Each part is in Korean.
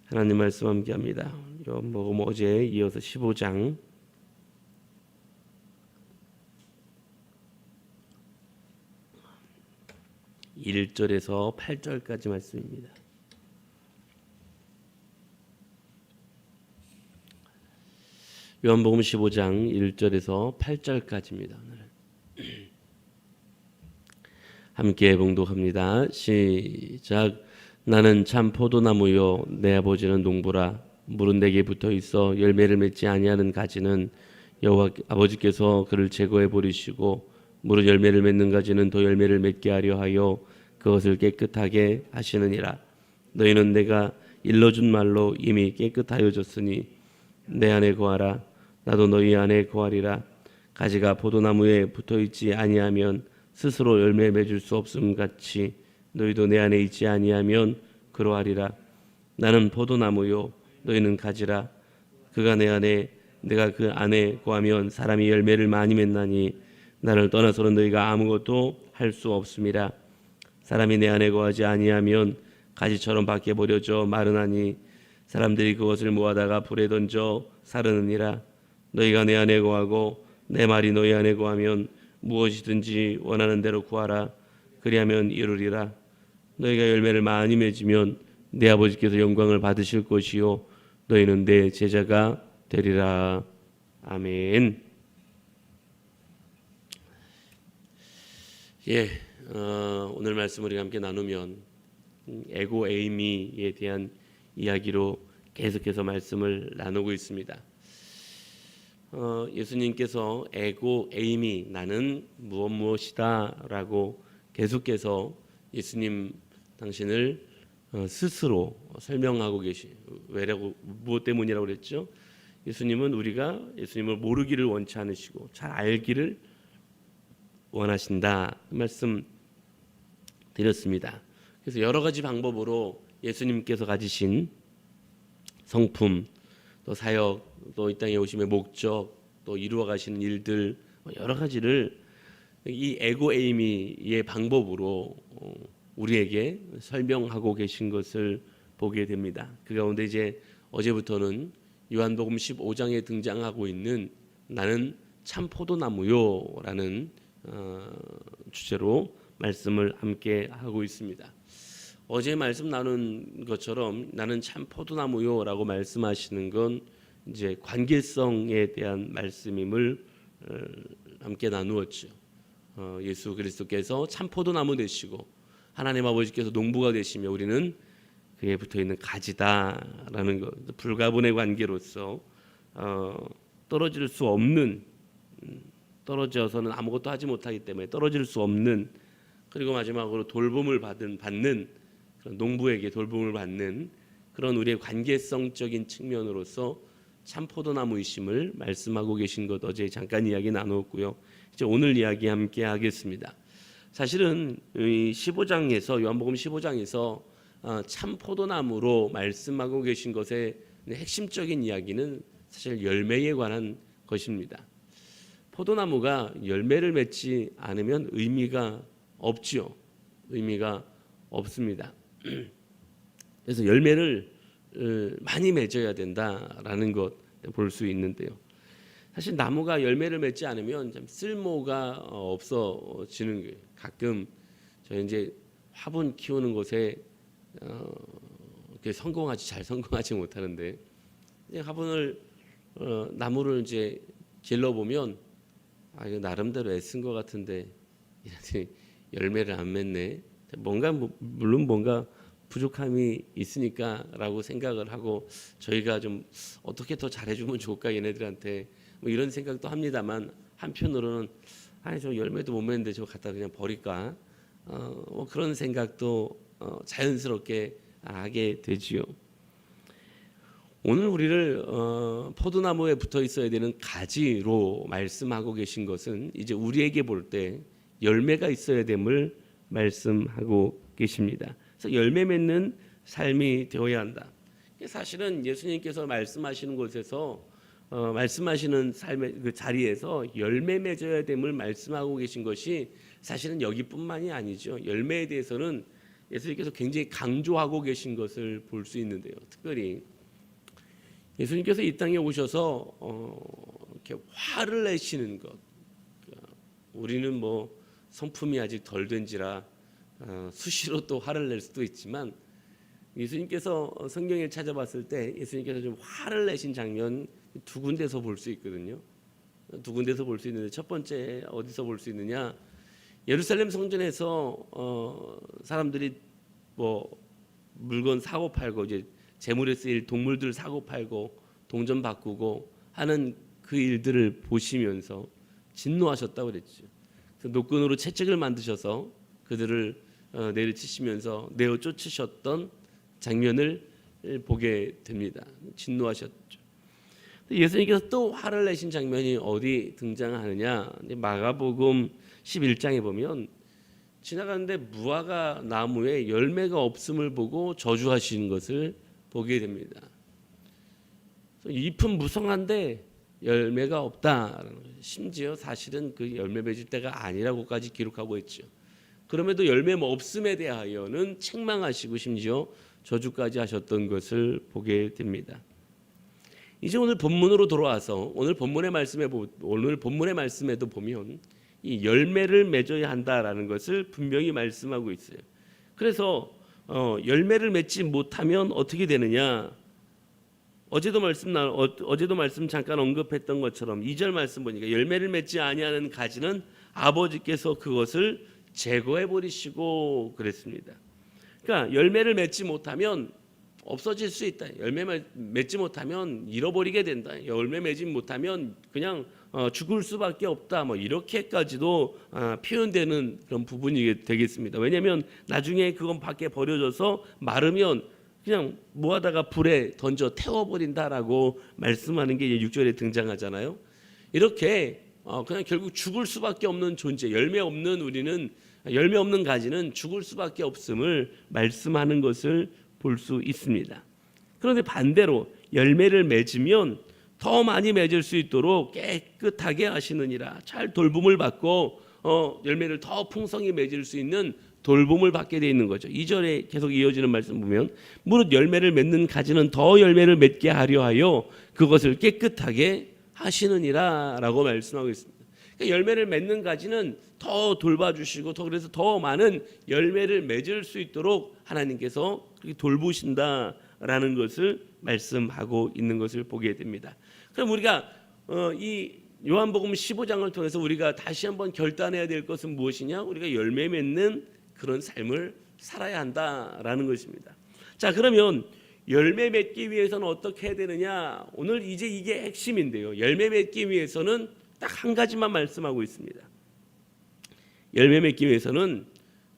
하나님 말씀 함께합니다. 요한복음 어제 이어서 15장 1절에서 8절까지 말씀입니다. 요한복음 15장 1절에서 8절까지입니다. 함께 봉독합니다. 시작. 나는 참 포도나무요 내 아버지는 농부라. 물은 내게 붙어 있어 열매를 맺지 아니하는 가지는 여호와 아버지께서 그를 제거해 버리시고 물은 열매를 맺는 가지는 더 열매를 맺게 하려 하여 그것을 깨끗하게 하시느니라. 너희는 내가 일러준 말로 이미 깨끗하여졌으니 내 안에 거하라. 나도 너희 안에 거하리라. 가지가 포도나무에 붙어 있지 아니하면 스스로 열매 맺을 수 없음 같이 너희도 내 안에 있지 아니하면 그러하리라. 나는 포도나무요 너희는 가지라. 그가 내 안에 내가 그 안에 거하면 사람이 열매를 많이 맺나니 나를 떠나서는 너희가 아무것도 할 수 없음이라. 사람이 내 안에 거하지 아니하면 가지처럼 밖에 버려져 마르나니 사람들이 그것을 모아다가 불에 던져 사르느니라. 너희가 내 안에 거하고 내 말이 너희 안에 거하면 무엇이든지 원하는 대로 구하라. 그리하면 이루리라. 너희가 열매를 많이 맺으면 내 아버지께서 영광을 받으실 것이요 너희는 내 제자가 되리라. 아멘. 오늘 말씀 우리가 함께 나누면 에고 에이미에 대한 이야기로 계속해서 말씀을 나누고 있습니다. 예수님께서 에고 에이미 나는 무엇이다라고 계속해서 예수님 당신을 스스로 설명하고 왜라고 무엇 때문이라고 그랬죠? 예수님은 우리가 예수님을 모르기를 원치 않으시고 잘 알기를 원하신다 말씀 드렸습니다. 그래서 여러 가지 방법으로 예수님께서 가지신 성품, 또 사역, 또 이 땅에 오심의 목적, 또 이루어 가시는 일들 여러 가지를 이 에고 에이미의 방법으로 우리에게 설명하고 계신 것을 보게 됩니다. 그 가운데 이제 어제부터는 요한복음 15장에 등장하고 있는 나는 참 포도나무요라는 주제로 말씀을 함께 하고 있습니다. 어제 말씀 나눈 것처럼 나는 참 포도나무요라고 말씀하시는 건 이제 관계성에 대한 말씀임을 함께 나누었죠. 예수 그리스도께서 참 포도나무 되시고 하나님 아버지께서 농부가 되시며 우리는 그에 붙어 있는 가지다라는 것, 불가분의 관계로서 떨어질 수 없는, 떨어져서는 아무것도 하지 못하기 때문에 떨어질 수 없는, 그리고 마지막으로 돌봄을 받는 그런 농부에게 돌봄을 받는 그런 우리의 관계성적인 측면으로서 참 포도나무이심을 말씀하고 계신 것 어제 잠깐 이야기 나누었고요. 이제 오늘 이야기 함께 하겠습니다. 사실은 이 15장에서 요한복음 15장에서 참 포도나무로 말씀하고 계신 것의 핵심적인 이야기는 사실 열매에 관한 것입니다. 포도나무가 열매를 맺지 않으면 의미가 없죠. 의미가 없습니다. 그래서 열매를 많이 맺어야 된다라는 것 볼 수 있는데요. 사실 나무가 열매를 맺지 않으면 좀 쓸모가 없어지는 거예요. 가끔 저희 이제 화분 키우는 곳에 잘 성공하지 못하는데 화분을 나무를 이제 길러 보면 이거 나름대로 애쓴 것 같은데 열매를 안 맺네. 물론 뭔가 부족함이 있으니까라고 생각을 하고 저희가 좀 어떻게 더 잘해주면 좋을까 얘네들한테 뭐 이런 생각도 합니다만 한편으로는 저 열매도 못 맺는데 저거 갖다 그냥 버릴까 뭐 그런 생각도 자연스럽게 하게 되지요. 오늘 우리를 포도나무에 붙어 있어야 되는 가지로 말씀하고 계신 것은 이제 우리에게 볼 때 열매가 있어야 됨을 말씀하고 계십니다. 그래서 열매 맺는 삶이 되어야 한다. 사실은 예수님께서 말씀하시는 곳에서 말씀하시는 삶의 그 자리에서 열매 맺어야 됨을 말씀하고 계신 것이 사실은 여기뿐만이 아니죠. 열매에 대해서는 예수님께서 굉장히 강조하고 계신 것을 볼 수 있는데요. 특별히 예수님께서 이 땅에 오셔서 이렇게 화를 내시는 것, 우리는 뭐 성품이 아직 덜 된지라 수시로 또 화를 낼 수도 있지만, 예수님께서 성경에 찾아봤을 때 예수님께서 좀 화를 내신 장면 두 군데서 볼 수 있거든요. 두 군데서 볼 수 있는데, 첫 번째 어디서 볼 수 있느냐? 예루살렘 성전에서 사람들이 뭐 물건 사고 팔고, 이제 재물에 쓰일 동물들 사고 팔고 동전 바꾸고 하는 그 일들을 보시면서 진노하셨다고 그랬죠. 그래서 노끈으로 채찍을 만드셔서 그들을 내리치시면서 내어 쫓으셨던 장면을 보게 됩니다. 진노하셨죠. 예수님께서 또 화를 내신 장면이 어디 등장하느냐? 마가복음 11장에 보면 지나가는데 무화과 나무에 열매가 없음을 보고 저주하시는 것을 보게 됩니다. 잎은 무성한데 열매가 없다라는 거예요. 심지어 사실은 그 열매 맺을 때가 아니라고까지 기록하고 있죠. 그럼에도 열매 없음에 대하여는 책망하시고 심지어 저주까지 하셨던 것을 보게 됩니다. 이제 오늘 본문으로 돌아와서 오늘 본문의 말씀에도 보면 이 열매를 맺어야 한다라는 것을 분명히 말씀하고 있어요. 그래서 열매를 맺지 못하면 어떻게 되느냐? 어제도 말씀 잠깐 언급했던 것처럼 2절 말씀 보니까 열매를 맺지 아니하는 가지는 아버지께서 그것을 제거해 버리시고 그랬습니다. 그러니까 열매를 맺지 못하면 없어질 수 있다. 열매 맺지 못하면 잃어버리게 된다. 열매 맺지 못하면 그냥 죽을 수밖에 없다. 뭐 이렇게까지도 표현되는 그런 부분이 되겠습니다. 왜냐하면 나중에 그건 밖에 버려져서 마르면 그냥 뭐하다가 불에 던져 태워버린다라고 말씀하는 게 6절에 등장하잖아요. 이렇게 그냥 결국 죽을 수밖에 없는 존재, 열매 없는 가지는 죽을 수밖에 없음을 말씀하는 것을 볼 수 있습니다. 그런데 반대로 열매를 맺으면 더 많이 맺을 수 있도록 깨끗하게 하시느니라. 잘 돌봄을 받고 열매를 더 풍성히 맺을 수 있는 돌봄을 받게 되어 있는 거죠. 2절에 계속 이어지는 말씀 보면 무릇 열매를 맺는 가지는 더 열매를 맺게 하려 하여 그것을 깨끗하게 하시느니라 라고 말씀하고 있습니다. 그러니까 열매를 맺는 가지는 더 돌봐주시고 그래서 더 많은 열매를 맺을 수 있도록 하나님께서 돌보신다라는 것을 말씀하고 있는 것을 보게 됩니다. 그럼 우리가 이 요한복음 15장을 통해서 우리가 다시 한번 결단해야 될 것은 무엇이냐? 우리가 열매 맺는 그런 삶을 살아야 한다라는 것입니다. 자, 그러면 열매 맺기 위해서는 어떻게 해야 되느냐? 오늘 이제 이게 핵심인데요. 열매 맺기 위해서는 딱 한 가지만 말씀하고 있습니다. 열매 맺기 위해서는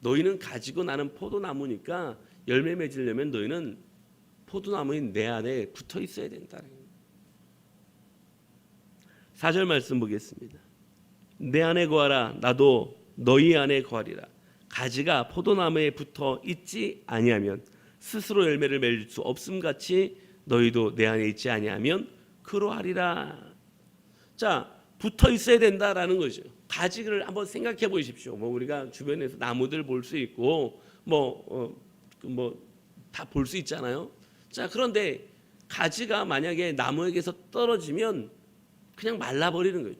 너희는 가지고 나는 포도나무니까 열매 맺으려면 너희는 포도나무인 내 안에 붙어 있어야 된다. 4절 말씀 보겠습니다. 내 안에 거하라 나도 너희 안에 거하리라. 가지가 포도나무에 붙어 있지 아니하면 스스로 열매를 맺을 수 없음같이 너희도 내 안에 있지 아니하면 그러하리라. 자, 붙어 있어야 된다라는 거죠. 가지를 한번 생각해 보십시오. 뭐 우리가 주변에서 나무들 볼 수 있고 다 볼 수 있잖아요. 자, 그런데 가지가 만약에 나무에게서 떨어지면 그냥 말라버리는 거예요.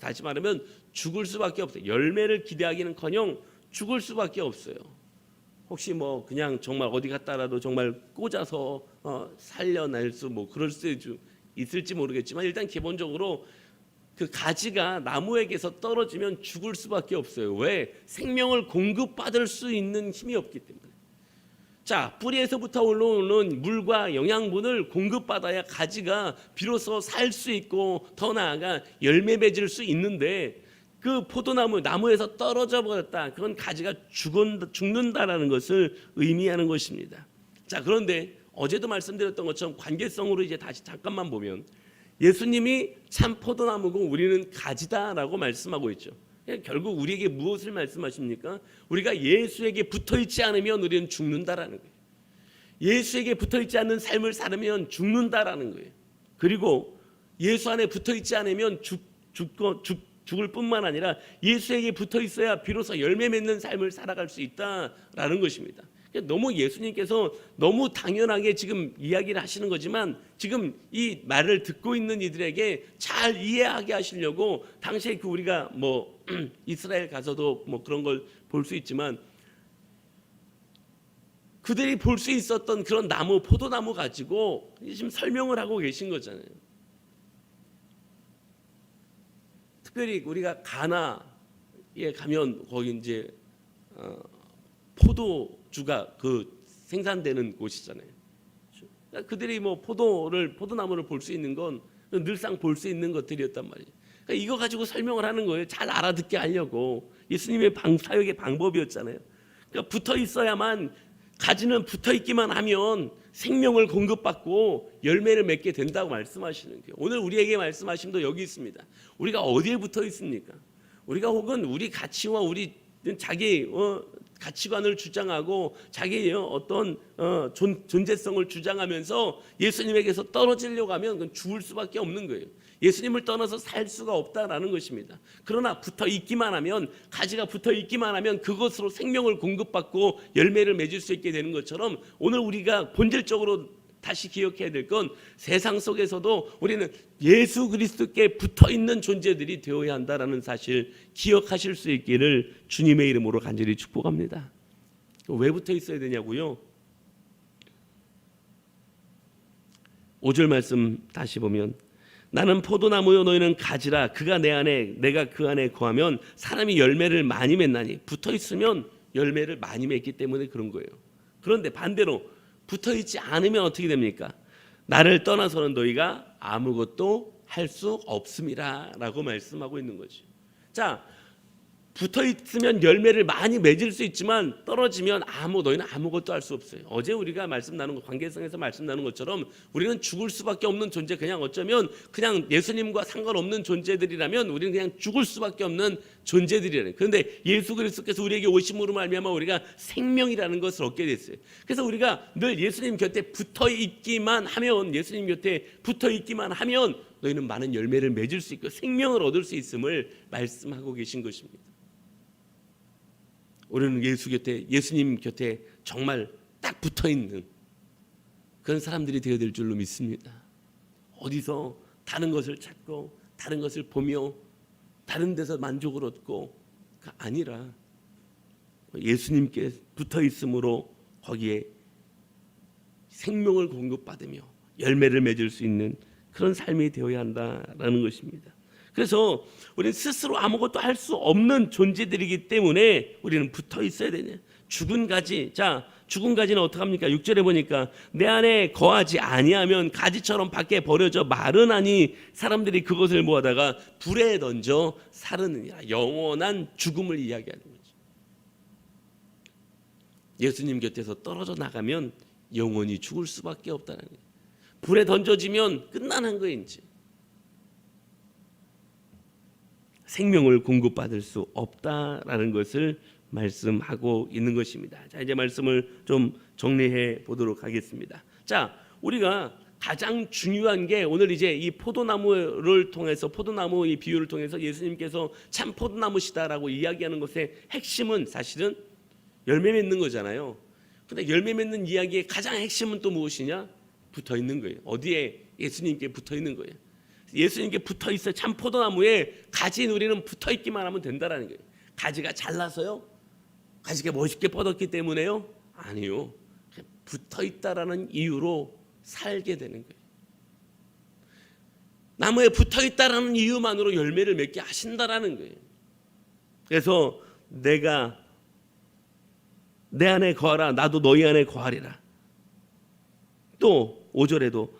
다시 말하면 죽을 수밖에 없어요. 열매를 기대하기는커녕 죽을 수밖에 없어요. 혹시 뭐 그냥 정말 어디 갔다라도 정말 꽂아서 살려낼 수 그럴 수 있을지 모르겠지만 일단 기본적으로 그 가지가 나무에게서 떨어지면 죽을 수밖에 없어요. 왜? 생명을 공급받을 수 있는 힘이 없기 때문에. 자, 뿌리에서부터 올라오는 물과 영양분을 공급받아야 가지가 비로소 살 수 있고 더 나아가 열매 맺을 수 있는데 그 나무에서 떨어져 버렸다. 그건 가지가 죽는다라는 것을 의미하는 것입니다. 자, 그런데 어제도 말씀드렸던 것처럼 관계성으로 이제 다시 잠깐만 보면 예수님이 참 포도나무고 우리는 가지다라고 말씀하고 있죠. 결국 우리에게 무엇을 말씀하십니까? 우리가 예수에게 붙어있지 않으면 우리는 죽는다라는 거예요. 예수에게 붙어있지 않는 삶을 살면 죽는다라는 거예요. 그리고 예수 안에 붙어있지 않으면 죽을 뿐만 아니라 예수에게 붙어있어야 비로소 열매 맺는 삶을 살아갈 수 있다라는 것입니다. 너무 예수님께서 너무 당연하게 지금 이야기를 하시는 거지만 지금 이 말을 듣고 있는 이들에게 잘 이해하게 하시려고 당시에 그 우리가 뭐 이스라엘 가서도 뭐 그런 걸 볼 수 있지만 그들이 볼 수 있었던 그런 나무, 포도나무 가지고 지금 설명을 하고 계신 거잖아요. 특별히 우리가 가나에 가면 거기 이제 포도주가 그 생산되는 곳이잖아요. 그러니까 그들이 뭐 포도나무를 볼 수 있는 건 늘상 볼 수 있는 것들이었단 말이에요. 그러니까 이거 가지고 설명을 하는 거예요. 잘 알아듣게 하려고. 예수님의 사역의 방법이었잖아요. 그러니까 붙어 있어야만, 가지는 붙어 있기만 하면 생명을 공급받고 열매를 맺게 된다고 말씀하시는 거예요. 오늘 우리에게 말씀하심도 여기 있습니다. 우리가 어디에 붙어 있습니까? 우리가 혹은 우리 가치와 우리 자기 가치관을 주장하고 자기의 어떤 존재성을 주장하면서 예수님에게서 떨어지려고 하면 그건 죽을 수밖에 없는 거예요. 예수님을 떠나서 살 수가 없다라는 것입니다. 그러나 붙어 있기만 하면, 가지가 붙어 있기만 하면 그것으로 생명을 공급받고 열매를 맺을 수 있게 되는 것처럼, 오늘 우리가 본질적으로 다시 기억해야 될 건 세상 속에서도 우리는 예수 그리스도께 붙어 있는 존재들이 되어야 한다라는 사실 기억하실 수 있기를 주님의 이름으로 간절히 축복합니다. 왜 붙어 있어야 되냐고요? 5절 말씀 다시 보면, 나는 포도나무요 너희는 가지라. 그가 내 안에 내가 그 안에 거하면 사람이 열매를 많이 맺나니. 붙어 있으면 열매를 많이 맺기 때문에 그런 거예요. 그런데 반대로 붙어 있지 않으면 어떻게 됩니까? 나를 떠나서는 너희가 아무것도 할 수 없음이라라고 말씀하고 있는 거죠. 자, 붙어 있으면 열매를 많이 맺을 수 있지만 떨어지면 너희는 아무것도 할 수 없어요. 어제 우리가 말씀 나눈 것, 관계성에서 말씀 나눈 것처럼 우리는 죽을 수밖에 없는 존재, 그냥 어쩌면 그냥 예수님과 상관없는 존재들이라면 우리는 그냥 죽을 수밖에 없는 존재들이라는. 그런데 예수 그리스도께서 우리에게 오심으로 말미암아 우리가 생명이라는 것을 얻게 됐어요. 그래서 우리가 늘 예수님 곁에 붙어 있기만 하면, 예수님 곁에 붙어 있기만 하면 너희는 많은 열매를 맺을 수 있고 생명을 얻을 수 있음을 말씀하고 계신 것입니다. 우리는 예수님 곁에 정말 딱 붙어 있는 그런 사람들이 되어야 될 줄로 믿습니다. 어디서 다른 것을 찾고 다른 것을 보며 다른 데서 만족을 얻고 아니라 예수님께 붙어 있음으로 거기에 생명을 공급받으며 열매를 맺을 수 있는 그런 삶이 되어야 한다라는 것입니다. 그래서 우리는 스스로 아무것도 할 수 없는 존재들이기 때문에 우리는 붙어 있어야 되냐. 죽은 가지. 자, 죽은 가지는 어떻게 합니까? 6절에 보니까 내 안에 거하지 아니하면 가지처럼 밖에 버려져 마르나니 사람들이 그것을 모아다가 불에 던져 사르느니라. 영원한 죽음을 이야기하는 거죠. 예수님 곁에서 떨어져 나가면 영원히 죽을 수밖에 없다는 거예요. 불에 던져지면 끝나는 거예요. 이제 생명을 공급받을 수 없다라는 것을 말씀하고 있는 것입니다. 자, 이제 말씀을 좀 정리해 보도록 하겠습니다. 자, 우리가 가장 중요한 게 오늘 이제 이 포도나무를 통해서, 포도나무 이 비유를 통해서 예수님께서 참 포도나무시다라고 이야기하는 것의 핵심은 사실은 열매 맺는 거잖아요. 근데 열매 맺는 이야기의 가장 핵심은 또 무엇이냐? 붙어 있는 거예요. 어디에? 예수님께 붙어 있는 거예요. 예수님께 붙어 있어. 참 포도나무에 가지인 우리는 붙어 있기만 하면 된다라는 거예요. 가지가 잘나서요? 가지가 멋있게 뻗었기 때문에요? 아니요. 붙어 있다라는 이유로 살게 되는 거예요. 나무에 붙어 있다라는 이유만으로 열매를 맺게 하신다라는 거예요. 그래서 내가 내 안에 거하라, 나도 너희 안에 거하리라. 또 5절에도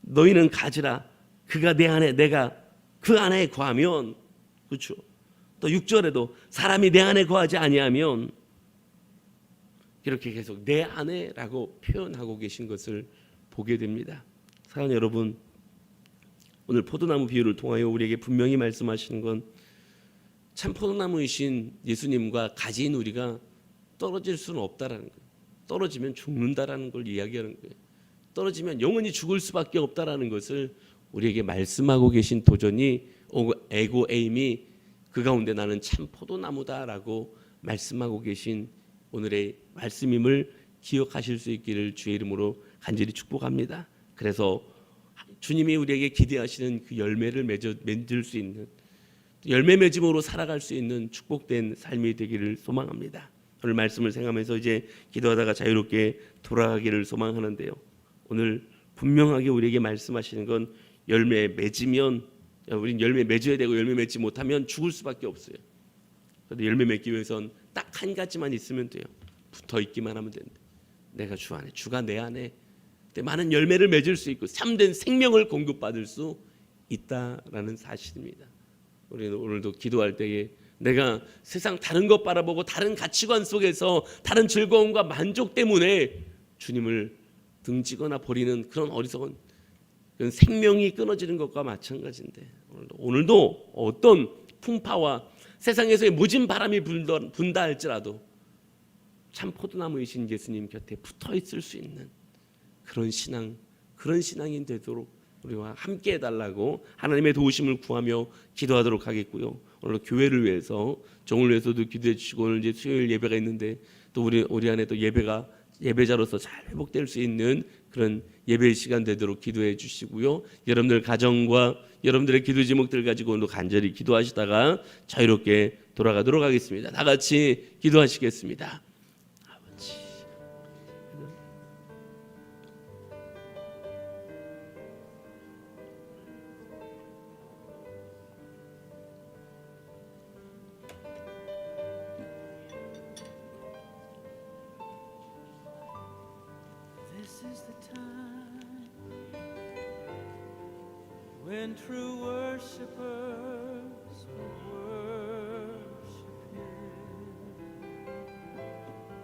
너희는 가지라, 그가 내 안에 내가 그 안에 거하면, 그렇죠. 또 6절에도 사람이 내 안에 거하지 아니하면, 이렇게 계속 내 안에라고 표현하고 계신 것을 보게 됩니다. 사랑하는 여러분, 오늘 포도나무 비유를 통하여 우리에게 분명히 말씀하시는 건 참 포도나무이신 예수님과 가지인 우리가 떨어질 수는 없다라는 거예요. 떨어지면 죽는다라는 걸 이야기하는 거예요. 떨어지면 영원히 죽을 수밖에 없다라는 것을 우리에게 말씀하고 계신 도전이 에고 에임이 그 가운데 나는 참 포도나무다라고 말씀하고 계신 오늘의 말씀임을 기억하실 수 있기를 주의 이름으로 간절히 축복합니다. 그래서 주님이 우리에게 기대하시는 그 열매를 맺을 수 있는, 열매 맺음으로 살아갈 수 있는 축복된 삶이 되기를 소망합니다. 오늘 말씀을 생각하면서 이제 기도하다가 자유롭게 돌아가기를 소망하는데요. 오늘 분명하게 우리에게 말씀하시는 건 열매 맺으면, 우린 열매 맺어야 되고 열매 맺지 못하면 죽을 수밖에 없어요. 그런데 열매 맺기 위해선 딱 한 가지만 있으면 돼요. 붙어 있기만 하면 된다. 내가 주 안에, 주가 내 안에 많은 열매를 맺을 수 있고 참된 생명을 공급받을 수 있다라는 사실입니다. 우리는 오늘도 기도할 때에 내가 세상 다른 것 바라보고 다른 가치관 속에서 다른 즐거움과 만족 때문에 주님을 등지거나 버리는 그런 어리석은 그런 생명이 끊어지는 것과 마찬가지인데, 오늘도 어떤 풍파와 세상에서의 모진 바람이 분다 할지라도 참 포도나무이신 예수님 곁에 붙어 있을 수 있는 그런 신앙이 되도록 우리와 함께 해달라고 하나님의 도우심을 구하며 기도하도록 하겠고요. 오늘 교회를 위해서, 종을 위해서도 기도해 주시고, 오늘 이제 수요일 예배가 있는데 또 우리 안에 또 예배자로서 잘 회복될 수 있는 그런 예배의 시간 되도록 기도해 주시고요. 여러분들 가정과 여러분들의 기도 제목들 가지고 오늘 간절히 기도하시다가 자유롭게 돌아가도록 하겠습니다. 다 같이 기도하시겠습니다. 아버지, This is the time when true worshipers